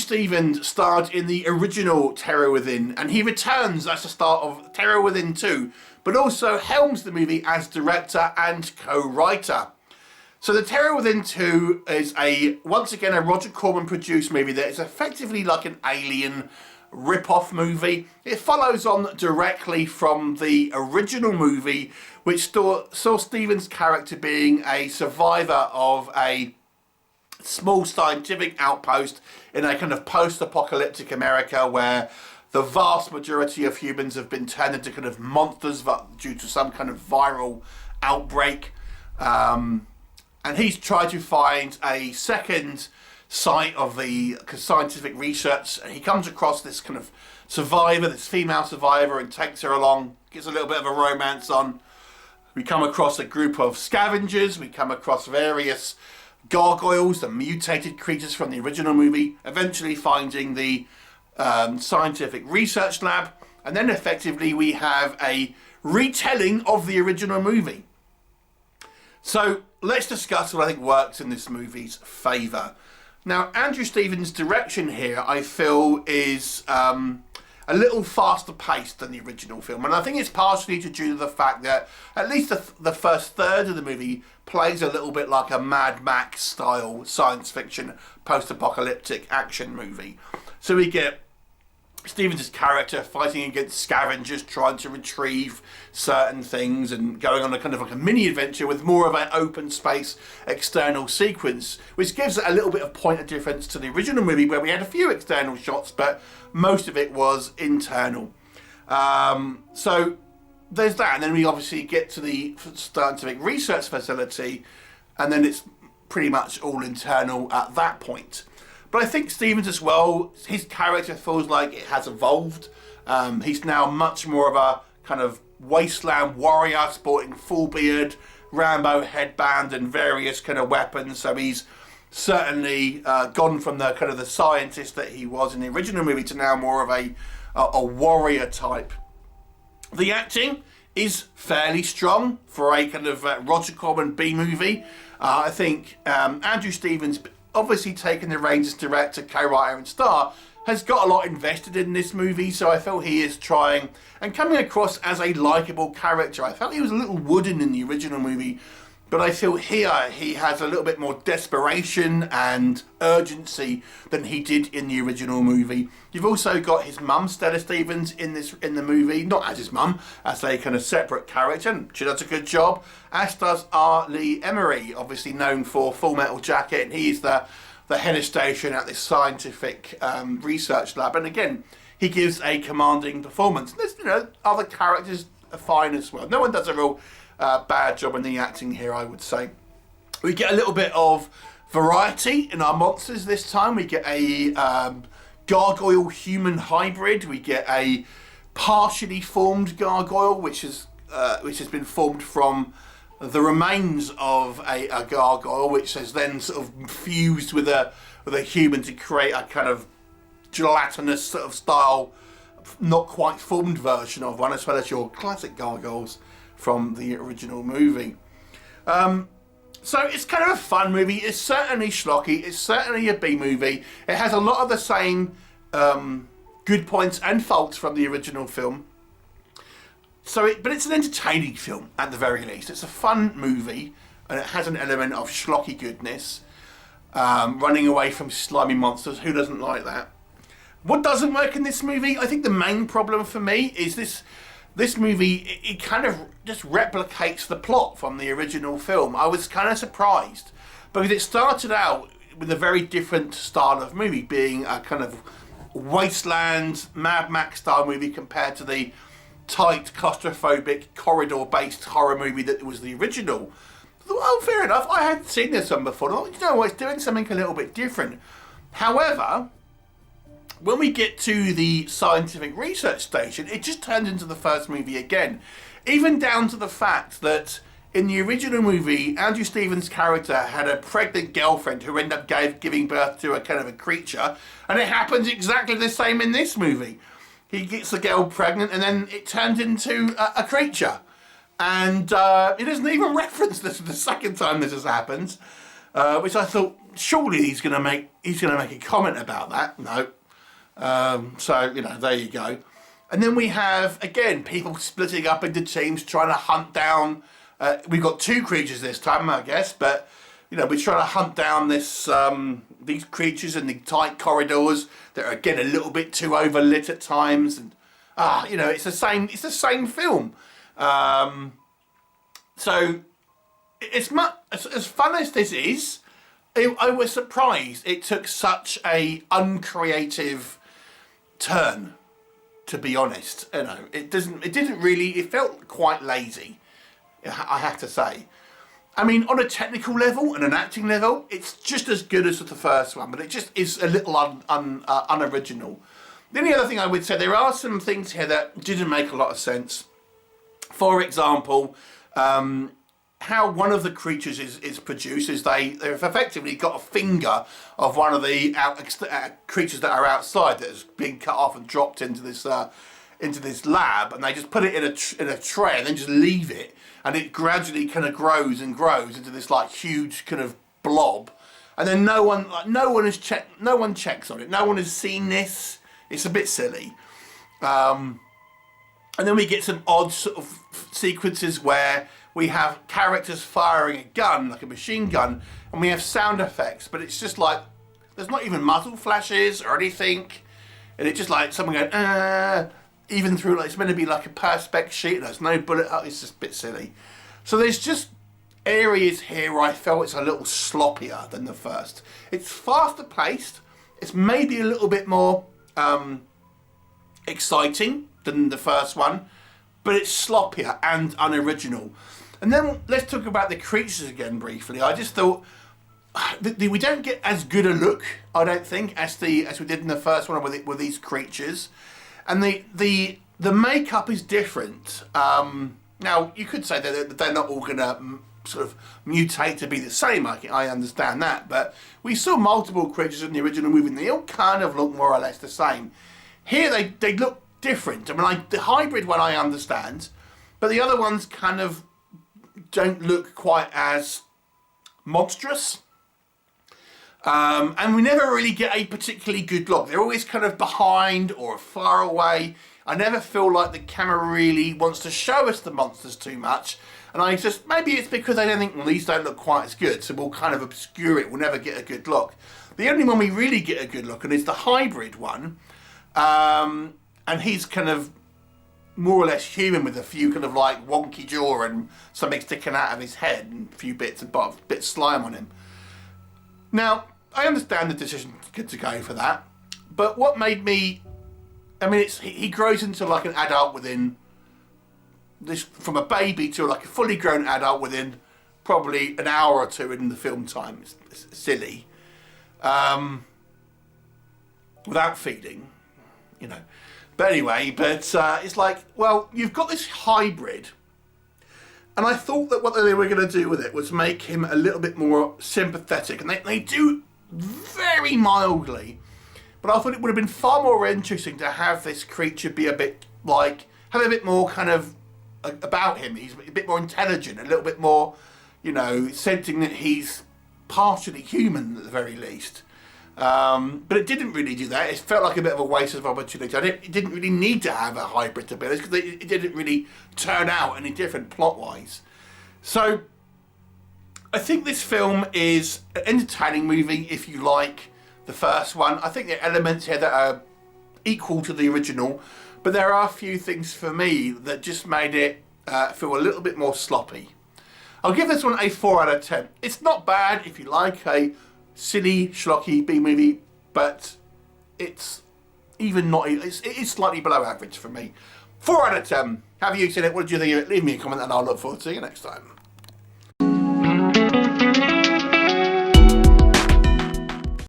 Stevens starred in the original Terror Within, and he returns as the start of Terror Within 2, but also helms the movie as director and co-writer. So the Terror Within 2 is once again a Roger Corman produced movie that is effectively like an Alien rip-off movie. It follows on directly from the original movie, which saw Stevens' character being a survivor of a small scientific outpost in a kind of post-apocalyptic America where the vast majority of humans have been turned into kind of monsters due to some kind of viral outbreak. And he's tried to find a second site of the scientific research, and he comes across this kind of survivor, this female survivor, and takes her along, gets a little bit of a romance on. We come across a group of scavengers, we come across various gargoyles, the mutated creatures from the original movie, eventually finding the scientific research lab, and then effectively we have a retelling of the original movie. So let's discuss what I think works in this movie's favour. Now, Andrew Stevens' direction here, I feel, is a little faster paced than the original film, and I think it's partially due to the fact that at least the first third of the movie plays a little bit like a Mad Max style science fiction post-apocalyptic action movie. So we get Stevens' character fighting against scavengers, trying to retrieve certain things and going on a kind of like a mini adventure with more of an open space external sequence, which gives it a little bit of point of difference to the original movie where we had a few external shots, but most of it was internal. So there's that, and then we obviously get to the scientific research facility, and then it's pretty much all internal at that point. But I think Stevens as well, his character feels like it has evolved. He's now much more of a kind of wasteland warrior, sporting full beard, Rambo headband, and various kind of weapons. So he's certainly gone from the kind of the scientist that he was in the original movie to now more of a warrior type. The acting is fairly strong for a kind of Roger Corman B-movie. I think Andrew Stevens, obviously taking the reins as director, co-writer and star, has got a lot invested in this movie, so I feel he is trying and coming across as a likeable character. I felt he was a little wooden in the original movie, but I feel here he has a little bit more desperation and urgency than he did in the original movie. You've also got his mum, Stella Stevens, in the movie, not as his mum, as a kind of separate character, and she does a good job, as does R. Lee Emery, obviously known for Full Metal Jacket, and he's the head of station at this scientific research lab, and again, he gives a commanding performance. There's, other characters are fine as well. No one does a real bad job in the acting here, I would say. We get a little bit of variety in our monsters this time. We get a gargoyle human hybrid. We get a partially formed gargoyle, which has been formed from the remains of a gargoyle, which has then sort of fused with a human to create a kind of gelatinous sort of style, not quite formed version of one, as well as your classic gargoyles from the original movie. So it's kind of a fun movie. It's certainly schlocky. It's certainly a B-movie. It has a lot of the same good points and faults from the original film. But it's an entertaining film at the very least. It's a fun movie, and it has an element of schlocky goodness. Running away from slimy monsters. Who doesn't like that? What doesn't work in this movie? I think the main problem for me is this movie, it kind of just replicates the plot from the original film. I was kind of surprised because it started out with a very different style of movie, being a kind of wasteland, Mad Max style movie compared to the tight, claustrophobic, corridor-based horror movie that was the original. I thought, oh, fair enough, I hadn't seen this one before. I thought, you know what, it's doing something a little bit different. However, when we get to the scientific research station, it just turns into the first movie again. Even down to the fact that in the original movie, Andrew Stevens' character had a pregnant girlfriend who ended up giving birth to a kind of a creature, and it happens exactly the same in this movie. He gets the girl pregnant, and then it turns into a creature. And it doesn't even reference this the second time this has happened. which I thought surely he's going to make a comment about that. No. So, you know, there you go. And then we have, again, people splitting up into teams trying to hunt down, we've got 2 creatures this time, I guess, but, you know, we're trying to hunt down this these creatures in the tight corridors that are, again, a little bit too overlit at times. And, you know, it's the same film. So, as fun as this is, I was surprised it took such a uncreative turn, to be honest. You know, it didn't really, it felt quite lazy, I have to say. I mean, on a technical level and an acting level, it's just as good as the first one, but it just is a little unoriginal. The only other thing I would say, there are some things here that didn't make a lot of sense. For example, how one of the creatures is produced is they've effectively got a finger of one of the creatures that are outside that has been cut off and dropped into this lab, and they just put it in a tray and then just leave it, and it gradually kind of grows and grows into this like huge kind of blob, and then no one checks on it. No one has seen this. It's a bit silly. And then we get some odd sort of sequences where we have characters firing a gun, like a machine gun, and we have sound effects, but it's just like, there's not even muzzle flashes or anything, and it's just like someone going, even through, like, it's meant to be like a perspex sheet, and there's no bullet, it's just a bit silly. So there's just areas here where I felt it's a little sloppier than the first. It's faster paced, it's maybe a little bit more exciting than the first one, but it's sloppier and unoriginal. And then let's talk about the creatures again briefly. I just thought we don't get as good a look, I don't think, as we did in the first one with these creatures, and the makeup is different. Now you could say that they're not all gonna sort of mutate to be the same. I understand that, but we saw multiple creatures in the original movie, and they all kind of look more or less the same. Here they look different. I mean, the hybrid one I understand, but the other ones kind of don't look quite as monstrous. And we never really get a particularly good look. They're always kind of behind or far away. I never feel like the camera really wants to show us the monsters too much. And maybe it's because I don't think these don't look quite as good, so we'll kind of obscure it. We'll never get a good look. The only one we really get a good look at is the hybrid one. And he's kind of more or less human with a few kind of like wonky jaw and something sticking out of his head and a few bits of slime on him. Now, I understand the decision to go for that, but what made me, I mean, he grows into like an adult within this, from a baby to like a fully grown adult within probably an hour or two in the film time. It's silly. Without feeding, you know. But anyway, it's like, well, you've got this hybrid, and I thought that what they were going to do with it was make him a little bit more sympathetic, and they do very mildly, but I thought it would have been far more interesting to have this creature be a bit like, have a bit more kind of about him. He's a bit more intelligent, a little bit more, you know, sensing that he's partially human at the very least. But it didn't really do that. It felt like a bit of a waste of opportunity. It didn't really need to have a hybrid to be honest, because it didn't really turn out any different plot-wise. So, I think this film is an entertaining movie if you like the first one. I think there are elements here that are equal to the original, but there are a few things for me that just made it feel a little bit more sloppy. I'll give this one a 4 out of 10. It's not bad if you like a silly, schlocky B-movie, but it's even not, it is slightly below average for me. 4 out of 10. Have you seen it? What did you think of it? Leave me a comment and I'll look forward to seeing you next time.